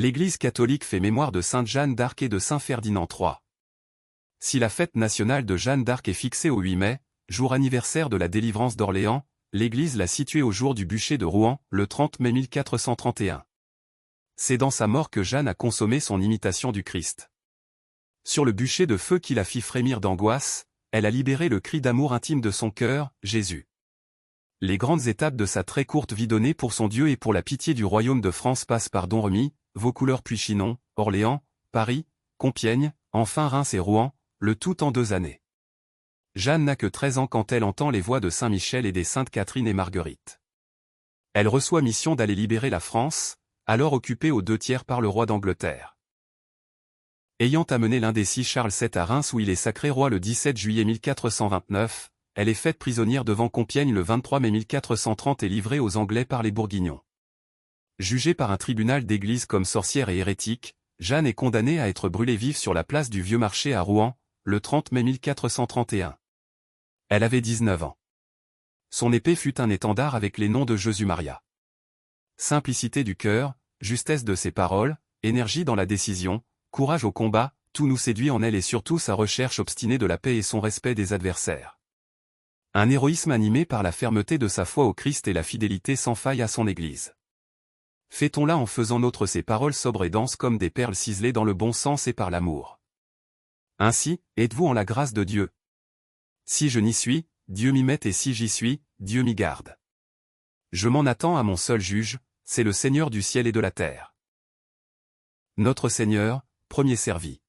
L'Église catholique fait mémoire de Sainte Jeanne d'Arc et de Saint Ferdinand III. Si la fête nationale de Jeanne d'Arc est fixée au 8 mai, jour anniversaire de la délivrance d'Orléans, l'Église l'a située au jour du bûcher de Rouen, le 30 mai 1431. C'est dans sa mort que Jeanne a consommé son imitation du Christ. Sur le bûcher de feu qui la fit frémir d'angoisse, elle a libéré le cri d'amour intime de son cœur, Jésus. Les grandes étapes de sa très courte vie donnée pour son Dieu et pour la pitié du royaume de France passent par Domremy, Vaucouleurs puis Chinon, Orléans, Paris, Compiègne, enfin Reims et Rouen, le tout en 2 années. Jeanne n'a que 13 ans quand elle entend les voix de Saint Michel et des saintes Catherine et Marguerite. Elle reçoit mission d'aller libérer la France, alors occupée aux 2/3 par le roi d'Angleterre. Ayant amené l'indécis Charles VII à Reims où il est sacré roi le 17 juillet 1429, elle est faite prisonnière devant Compiègne le 23 mai 1430 et livrée aux Anglais par les Bourguignons. Jugée par un tribunal d'église comme sorcière et hérétique, Jeanne est condamnée à être brûlée vive sur la place du Vieux Marché à Rouen, le 30 mai 1431. Elle avait 19 ans. Son épée fut un étendard avec les noms de Jésus Maria. Simplicité du cœur, justesse de ses paroles, énergie dans la décision, courage au combat, tout nous séduit en elle et surtout sa recherche obstinée de la paix et son respect des adversaires. Un héroïsme animé par la fermeté de sa foi au Christ et la fidélité sans faille à son Église. Fêtons-la en faisant nôtre ses paroles sobres et denses comme des perles ciselées dans le bon sens et par l'amour. Ainsi, êtes-vous en la grâce de Dieu. Si je n'y suis, Dieu m'y met et si j'y suis, Dieu m'y garde. Je m'en attends à mon seul juge, c'est le Seigneur du ciel et de la terre. Notre Seigneur, premier servi.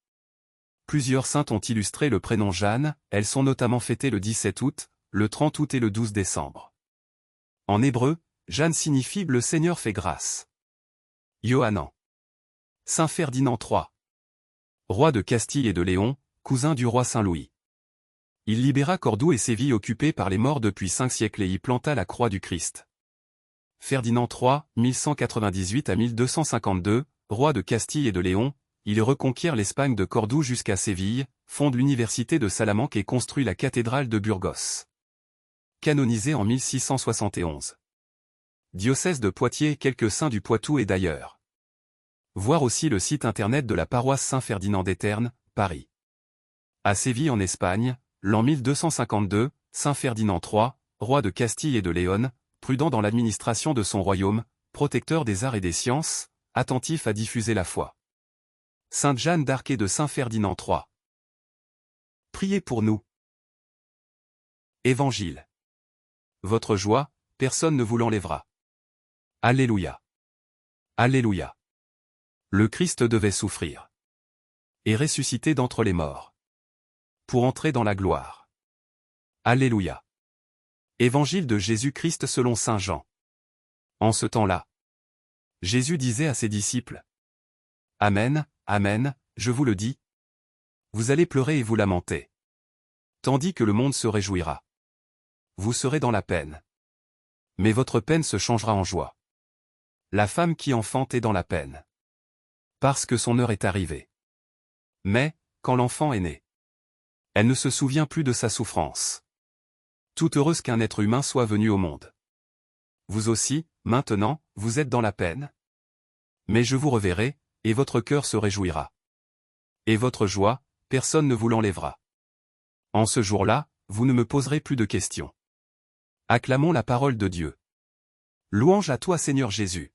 Plusieurs saintes ont illustré le prénom Jeanne, elles sont notamment fêtées le 17 août, le 30 août et le 12 décembre. En hébreu, Jeanne signifie « le Seigneur fait grâce ». Yohanan. Saint Ferdinand III. Roi de Castille et de Léon, cousin du roi Saint-Louis. Il libéra Cordoue et Séville occupées par les morts depuis 5 siècles et y planta la croix du Christ. Ferdinand III, 1198 à 1252, roi de Castille et de Léon, il reconquiert l'Espagne de Cordoue jusqu'à Séville, fonde l'université de Salamanque et construit la cathédrale de Burgos. Canonisé en 1671. Diocèse de Poitiers et quelques saints du Poitou et d'ailleurs. Voir aussi le site internet de la paroisse Saint-Ferdinand d'Eterne, Paris. À Séville en Espagne, l'an 1252, Saint Ferdinand III, roi de Castille et de Léon, prudent dans l'administration de son royaume, protecteur des arts et des sciences, attentif à diffuser la foi. Sainte Jeanne d'Arc et de Saint Ferdinand III. Priez pour nous. Évangile. Votre joie, personne ne vous l'enlèvera. Alléluia. Alléluia. Le Christ devait souffrir. Et ressusciter d'entre les morts. Pour entrer dans la gloire. Alléluia. Évangile de Jésus-Christ selon saint Jean. En ce temps-là, Jésus disait à ses disciples: Amen, Amen, je vous le dis. Vous allez pleurer et vous lamenter. Tandis que le monde se réjouira. Vous serez dans la peine. Mais votre peine se changera en joie. La femme qui enfante est dans la peine. Parce que son heure est arrivée. Mais, quand l'enfant est né, elle ne se souvient plus de sa souffrance. Tout heureuse qu'un être humain soit venu au monde. Vous aussi, maintenant, vous êtes dans la peine. Mais je vous reverrai, et votre cœur se réjouira. Et votre joie, personne ne vous l'enlèvera. En ce jour-là, vous ne me poserez plus de questions. Acclamons la parole de Dieu. Louange à toi Seigneur Jésus.